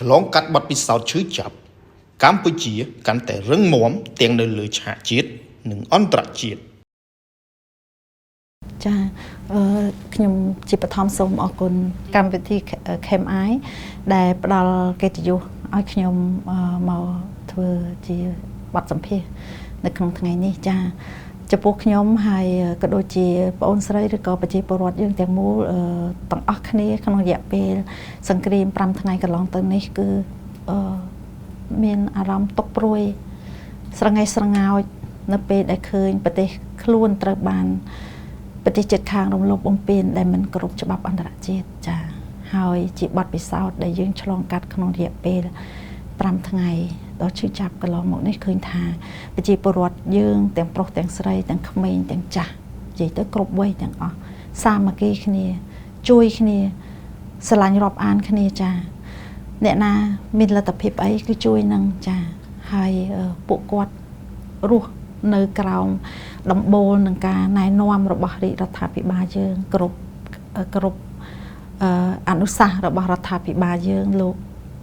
ឆ្លងកាត់បទពិសោធន៍ឈឺចាប់កម្ពុជាកាន់តែរឹងមាំទាំងនៅលើឆាកជាតិនិងអន្តរជាតិចាខ្ញុំជាបឋមសូមអរគុណកម្មវិធី KMI ដែលផ្ដល់កិត្តិយសឲ្យខ្ញុំមកធ្វើជាបទសម្ភាសន៍នៅក្នុងថ្ងៃនេះចាចំពោះខ្ញុំហើយក៏ដូចជាបងអូនស្រីឬក៏ប្រជាពលរដ្ឋយើងទាំងមូលទាំងអស់គ្នាក្នុងរយៈពេលសង្គ្រាម5ថ្ងៃកន្លងទៅនេះគឺមានអារម្មណ៍ទុក្ខព្រួយស្រងេះស្រងោចនៅពេលដែលឃើញប្រទេសខ្លួនត្រូវបានប្រទេសជិតខាងរំលោភបំពានដែលមិនគោរពច្បាប់អន្តរជាតិចាហើយជាបទពិសោធន៍ដែលយើងឆ្លងកាត់ក្នុងរយៈពេល5ថ្ងៃដល់ឈឺចាប់កន្លងមកនេះឃើញថាប្រជាពលរដ្ឋយើងទាំងប្រុសទាំងស្រីទាំងក្មេងទាំងចាស់និយាយទៅគ្រប់វ័យទាំងអស់សាមគ្គីគ្នាជួយគ្នាស្រឡាញ់រាប់អានគ្នាចាអ្នកណាមានលទ្ធភាពអីគឺជួយនឹងចាហើយពួកគាត់រស់នៅក្រោមដំបូលនឹងការណែនាំរបស់រាជរដ្ឋាភិបាលយើងគ្រប់អនុសាសន៍របស់រដ្ឋាភិបាលយើងលោក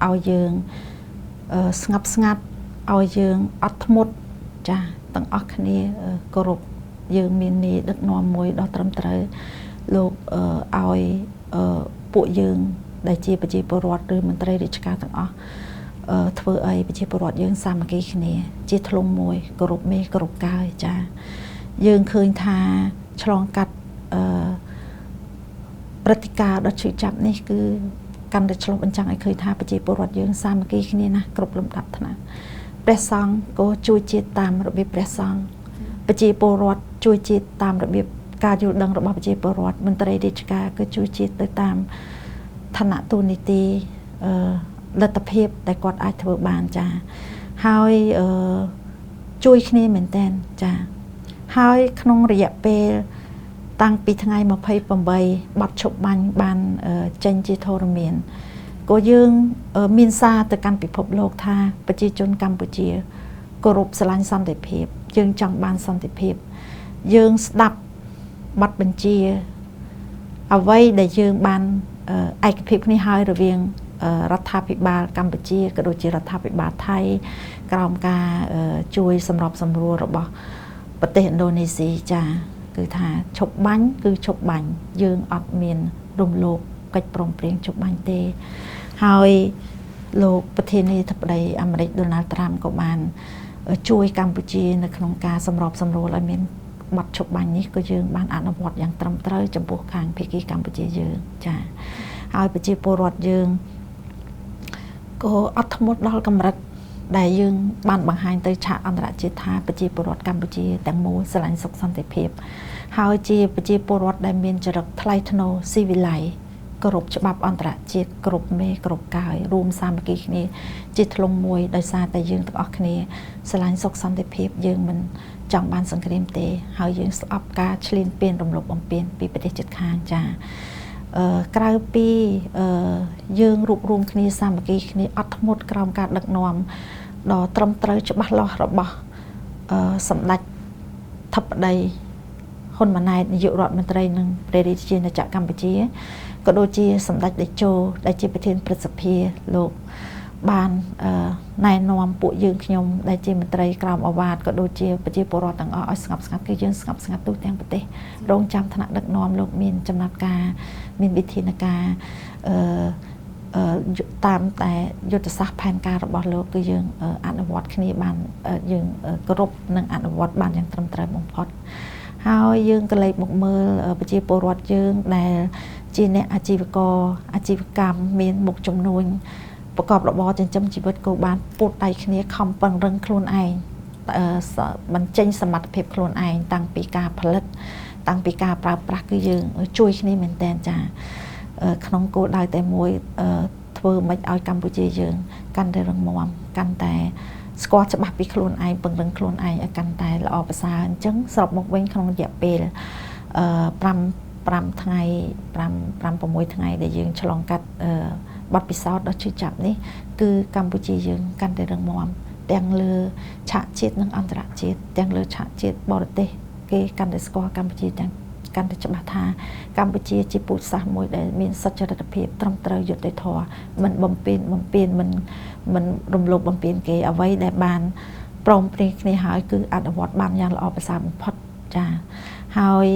ឲ្យយើងស្ងប់ស្ងាត់ឲ្យយើងអត់ធ្មត់ចាទាំងអស់គ្នាគោរពយើងមាននាយដឹកនាំមួយដ៏ត្រឹមត្រូវលោកឲ្យពួកយើងដែលជាប្រជាពលរដ្ឋឬមន្ត្រីរាជការទាំងអស់ធ្វើអីប្រជាពលរដ្ឋយើងសាមគ្គីគ្នាជាធ្លុងមួយគោរពមេគោរពកាយចាយើងឃើញថាឆ្លងកាត់ព្រឹត្តិការណ៍ដ៏ឈឺចាប់នេះគឺកាន់តែឆ្លុះបញ្ចាំងឲ្យឃើញថាប្រជាពលរដ្ឋយើងសាមគ្គីគ្នាណាគ្រប់លំដាប់ថ្នាក់ព្រះសង្ឃក៏ជួយជាតិតាមរបៀបព្រះសង្ឃប្រជាពលរដ្ឋជួយជាតិតាមរបៀបការយល់ដឹងរបស់ប្រជាពលរដ្ឋមន្ត្រីរាជការក៏ជួយជាតិទៅតាមឋានៈទូនីតិលទ្ធភាពដែលគាត់អាចធ្វើបានចាហើយជួយគ្នាមែនតើចាហើយក្នុងរយៈពេលតាំងពីថ្ងៃ28បទឈប់បាញ់បានចេញជាធរមានក៏យើងមានសារទៅកាន់ពិភពលោកថាប្រជាជនកម្ពុជាគោរពស្រឡាញ់សន្តិភាពយើងចង់បានសន្តិភាពយើងស្ដាប់បទបញ្ជាអ្វីដែលយើងបានឯកភាពគ្នាហើយរវាងរដ្ឋាភិបាលកម្ពុជាក៏ដូចជារដ្ឋាភិបាលថៃក្រោមការជួយសម្របសម្រួលរបស់ប្រទេសឥណ្ឌូនេស៊ីចាគឺថាឈប់បាញ់គឺឈប់បាញ់យើងអត់មានរំលោភកិច្ចព្រមព្រៀងឈប់បាញ់ទេហើយលោកប្រធានាធិបតីអាមេរិកដូណាល់ត្រាំក៏បានជួយកម្ពុជានៅក្នុងការសម្របសម្រួលឲ្យមានបទឈប់បាញ់នេះក៏យើងបានអនុវត្តយ៉ាងត្រឹមត្រូវចំពោះខាងភាគីកម្ពុជាយើងចាហើយប្រជាពលរដ្ឋយើងក៏អត់ធ្មត់ដល់កម្រិតដែលយើងបានបង្ហាញទៅឆាកអន្តរជាតិថាប្រជាពលរដ្ឋកម្ពុជាទាំងមូលស្រឡាញ់សុខសន្តិភាពហើយជាប្រជាពលរដ្ឋដែលមានចរិតថ្លៃថ្នូរស៊ីវិល័យគោរពច្បាប់អន្តរជាតិគ្រប់មេគ្រប់កាយរួមសាមគ្គីគ្នាជាធ្លុងមួយដោយសារតែយើងទាំងអស់គ្នាស្រឡាញ់សុខសន្តិភាពយើងមិនចង់បានសង្គ្រាមទេហើយយើងស្អប់ការឈ្លានពានរំលោភបំពានពីប្រទេសជិតខាងចាក្រៅពីយើងរួបរวมគ្នាសាមគ្គីគ្នាអត់ធ្មត់ក្រោមការដឹកនាំដ៏ត្រឹមត្រូវច្បាស់លាស់របស់សម្ដេចធិបតីហ៊ុនម៉ាណែតនាយករដ្ឋមន្ត្រីនិងព្រះរាជាណាចក្រកម្ពុជាក៏ដូចជាសម្ដេចតេជោដែលជាប្រធានព្រឹទ្ធសភាលោកបានណែនាំពួកយើងខ្ញុំដែលជាមន្ត្រីក្រមអាវ៉ាតក៏ដូចជាប្រជាពលរដ្ឋទាំងអស់ឲ្យស្ងប់ស្ងាត់គឺយើងស្ងប់ស្ងាត់ទូទាំងប្រទេសរងចាំថ្នាក់ដឹកនាំលោកមានចំណាត់ការមានវិធានការតាមតែយុទ្ធសាស្ត្រផែនការរបស់លោកគឺយើងអនុវត្តគ្នាបានយើងគោរពនិងអនុវត្តបានយ៉ាងត្រឹមត្រូវបំផុតហើយយើងក៏លេចមកមើលប្រជាពលរដ្ឋយើងដែលជាអ្នកអាជីវករអាជីវកម្មមានមុខចំនួនប្រកបរបរចិញ្ចឹមជីវិតក៏បានពុតដៃគ្នាខំប្រឹងរឹងខ្លួនឯងបញ្ចេញសមត្ថភាពខ្លួនឯងតាំងពីការផលិតតាំងពីការប្រើប្រាស់គឺយើងជួយគ្នាមែនតើចាក្នុងគោលដៅតែមួយធ្វើមិនឲ្យកម្ពុជាយើងកាន់តែរឹងមាំកាន់តែស្គាល់ច្បាស់ពីខ្លួនឯងពង្រឹងខ្លួនឯងឲ្យកាន់តែល្អប្រសើរអញ្ចឹងសរុបមកវិញក្នុងរយៈពេល5ថ្ងៃ6ថ្ងៃដែលយើងឆ្លងកាត់បទពិសោធន៍ដ៏ឈឺចាប់នេះគឺកម្ពុជាយើងកាន់តែរឹងមាំទាំងលើឆាកជាតិនិងអន្តរជាតិទាំងលើឆាកជាតិបរទេសគេកាន់តែស្គាល់កម្ពុជាទាំង កាន់តែច្បាស់ថាកម្ពុជាជាពូជសាសន៍មួយដែលមានសុចរិតភាពត្រឹមត្រូវយុត្តិធម៌មិនបំពេញមិនរំលោភបំពានគេអ្វីដែលបានព្រមព្រៀងគ្នាហើយគឺអនុវត្តបានយ៉ាងល្អប្រសើរបំផុតចាហើយ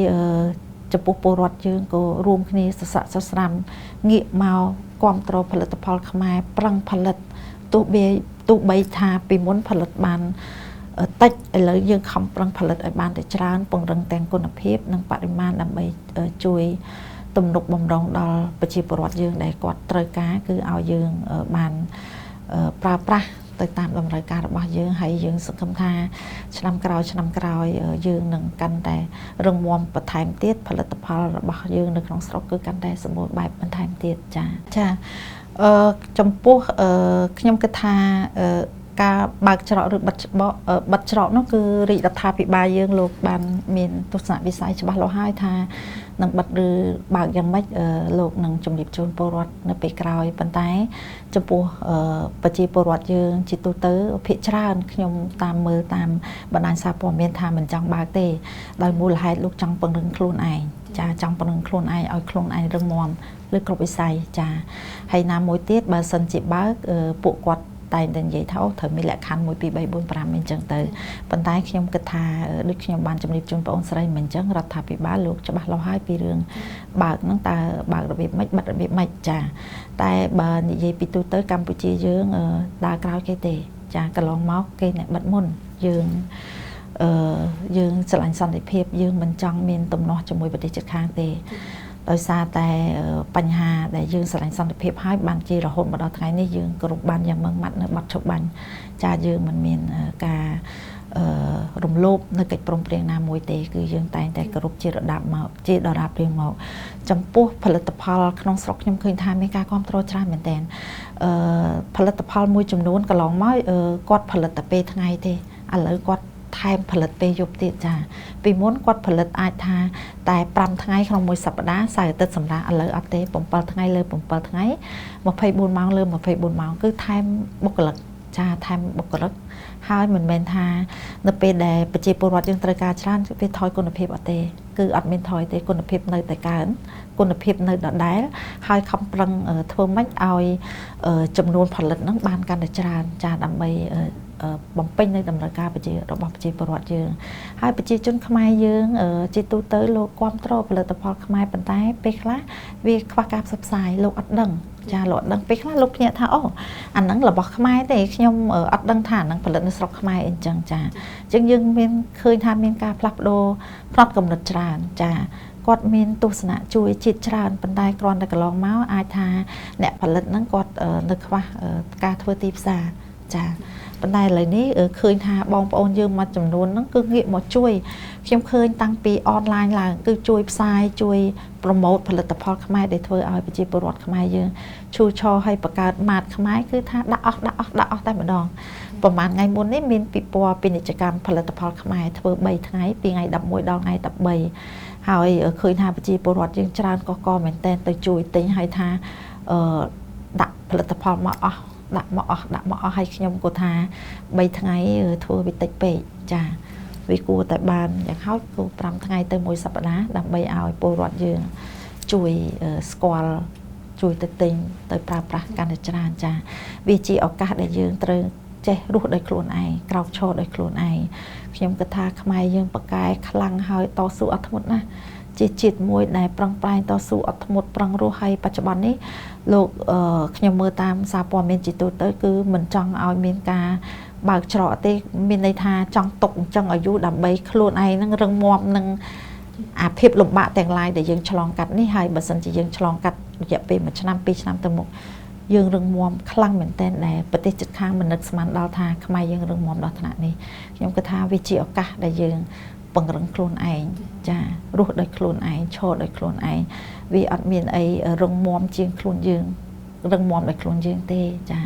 ចំពោះពលរដ្ឋយើងក៏រួមគ្នាសស័កសស្រាំងាកមកគ្រប់គ្រងផលិតផលខ្មែរប្រឹងផលិតទោះបីថាពីមុនផលិតបានតិចឥឡូវយើងខំប្រឹងផលិតឲ្យបានតែច្រើនពង្រឹងទាំងគុណភាពនិងបរិមាណដើម្បីជួយទំនុកបម្រុងដល់ប្រជាពលរដ្ឋយើងដែលគាត់ត្រូវការគឺឲ្យយើងបានប្រើប្រាស់ទៅតាមតម្រូវការរបស់យើងហើយយើងសង្ឃឹមថាឆ្នាំក្រោយយើងនឹងកាន់តែរឹងមាំបន្ថែមទៀតផលិតផលរបស់យើងនៅក្នុងស្រុកគឺកាន់តែសម្បូរបែបបន្ថែមទៀតចាចំពោះខ្ញុំគិតថាការបើកច្រកឬបិទច្រកនោះគឺរាជរដ្ឋាភិបាលយើងលោកបានមានទស្សនវិស័យច្បាស់លាស់ហើយថានឹងបិទឬបើកយ៉ាងម៉េចលោកនឹងជំរាបជូនពលរដ្ឋនៅពេលក្រោយប៉ុន្តែចំពោះប្រជាពលរដ្ឋយើងជាទូទៅភាគច្រើនខ្ញុំតាមមើលតាមបណ្ដាញសារព័ត៌មានថាមិនចង់បើកទេដោយមូលហេតុលោកចង់ពង្រឹងខ្លួនឯងចាចង់ពង្រឹងខ្លួនឯងឲ្យខ្លួនឯងរឹងមាំលើគ្រប់វិស័យចាហើយណាមួយទៀតបើសិនជាបើកពួកគាត់តែនិយាយថាត្រូវមានលក្ខខណ្ឌ1 2 3 4 5អញ្ចឹងទៅប៉ុន្តែខ្ញុំគិតថាដូចខ្ញុំបានជំរាបជូនបងអូនស្រីមិនអញ្ចឹងរដ្ឋាភិបាលលោកច្បាស់លាស់ហើយពីរឿងបើកហ្នឹងតើបើករបៀបម៉េចបិទរបៀបម៉េចចាតែបើនិយាយពីទូទៅកម្ពុជាយើងដើរក្រោយគេទេចាកន្លងមកគេអ្នកបិទមុនយើងឆ្លាញ់សន្តិភាពយើងមិនចង់មានទំនាស់ជាមួយប្រទេសជិតខាងទេដោយសារតែបញ្ហាដែលយើងឆ្លាញ់សន្តិភាពហើយបានជារហូតមកដល់ថ្ងៃនេះយើងគ្រប់បានយ៉ាងម៉ឺងម៉ាត់នៅបាត់ឈប់បាញ់ចាយើងមិនមានការរំលោភនៅកិច្ចព្រមព្រៀងណាមួយទេគឺយើងតែងតែគោរពជាដរាបរៀងមកចំពោះផលិតផលក្នុងស្រុកខ្ញុំឃើញថាមានការគ្រប់គ្រងច្រើនមែនទែនផលិតផលមួយចំនួនកន្លងមកគាត់ផលិតតែពេលថ្ងៃទេឥឡូវគាត់ថែមផលិតពេលយប់ទៀតចាពីមុនគាត់ផលិតអាចថាតែ5ថ្ងៃក្នុងមួយសប្តាហ៍សៅរ៍អាទិត្យសម្រាប់ឥឡូវអត់ទេ7ថ្ងៃលើ7ថ្ងៃ24ម៉ោងលើ24ម៉ោងគឺថែមបុគ្គលិកចាថែមបុគ្គលិកហើយមិនមែនថានៅពេលដែលប្រជាពលរដ្ឋយើងត្រូវការច្រើនវាថយគុណភាពអត់ទេគឺអត់មានថយទេគុណភាពនៅតែកើនគុណភាពនៅដដែលហើយខំប្រឹងធ្វើម៉េចឲ្យចំនួនផលិតហ្នឹងបានកាន់តែច្រើនចាដើម្បីបំពេញនៅតម្រូវការរបស់ប្រជាពលរដ្ឋយើងហើយប្រជាជនខ្មែរយើងជាទូទៅលោកគ្រប់គ្រងផលិតផលខ្មែរប៉ុន្តែពេលខ្លះវាខ្វះការផ្សព្វផ្សាយលោកអត់ដឹងចាលោកអត់ដឹងពេលខ្លះលោកភ្ញាក់ថាអូអាហ្នឹងរបស់ខ្មែរទេខ្ញុំអត់ដឹងថាអាហ្នឹងផលិតនៅស្រុកខ្មែរអីចឹងចាអញ្ចឹងយើងមានឃើញថាមានការផ្លាស់ប្ដូរផ្នត់គំនិតច្រើនចាគាត់មានទស្សនៈជួយជាតិច្រើនប៉ុន្តែគ្រាន់តែកន្លងមកអាចថាអ្នកផលិតហ្នឹងគាត់នៅខ្វះការធ្វើទីផ្សារចាប៉ុន្តែឥឡូវនេះឃើញថាបងប្អូនយើងមួយចំនួនហ្នឹងគឺងាកមកជួយខ្ញុំឃើញតាំងពីអនឡាញឡើងគឺជួយផ្សាយជួយប្រម៉ូទផលិតផលខ្មែរដែលធ្វើឲ្យប្រជាពលរដ្ឋខ្មែរយើងឈូឆរឲ្យបង្កើតម៉ាតខ្មែរគឺថាដាក់អស់តែម្ដងប្រហែលថ្ងៃមុននេះមានពិព័រណ៍ពាណិជ្ជកម្មផលិតផលខ្មែរធ្វើ3ថ្ងៃពីថ្ងៃ11ដល់ថ្ងៃ13ហើយឃើញថាប្រជាពលរដ្ឋយើងច្រើនកកមែនតែនទៅជួយទិញហើយថាដាក់ផលិតផលមកអស់ដាក់មកអស់ហើយខ្ញុំគាត់ថា3ថ្ងៃធ្វើវាតិចពេកចាវាគួរតែបានយ៉ាងហោចគួរ5ថ្ងៃទៅ1សប្តាហ៍ដើម្បីឲ្យពលរដ្ឋយើងជួយស្គាល់ជួយទៅទិញទៅប្រើប្រាស់កាន់តែច្រើនចាវាជាឱកាសដែលយើងត្រូវចេះរស់ដោយខ្លួនឯងក្រោកឈរដោយខ្លួនឯងខ្ញុំគិតថាខ្មែរយើងប្រកែខ្លាំងហើយតស៊ូអត់ធ្មត់ណាស់ជាជាតិមួយដែលប្រឹងប្រែងតស៊ូអត់ធ្មត់ប្រឹងរស់ហើយបច្ចុប្បន្ននេះលោកខ្ញុំមើលតាមសារព័ត៌មានជាទូទៅគឺមិនចង់ឲ្យមានការបើកច្រកទេមានន័យថាចង់ຕົកអញ្ចឹងអាយុដើម្បីខ្លួនឯងនឹងរឹងមាំនឹងអាភាពលំបាកទាំងឡាយដែលយើងឆ្លងកាត់នេះហើយបើសិនជាយើងឆ្លងកាត់រយៈពេល1ឆ្នាំ2ឆ្នាំទៅមុខយើងរឹងមាំខ្លាំងមែនទែនដែលប្រទេសជិតខាងមិននឹកស្មានដល់ថាខ្មែរយើងរឹងមាំដល់ថ្នាក់នេះខ្ញុំគិតថាវាជាឱកាសដែលយើងពង្រឹងខ្លួនឯងចារស់ដោយខ្លួនឯងឈរដោយខ្លួនឯងវាអត់មានអីរឹងមាំជាងខ្លួនយើងរឹងមាំដោយខ្លួនយើងទេចា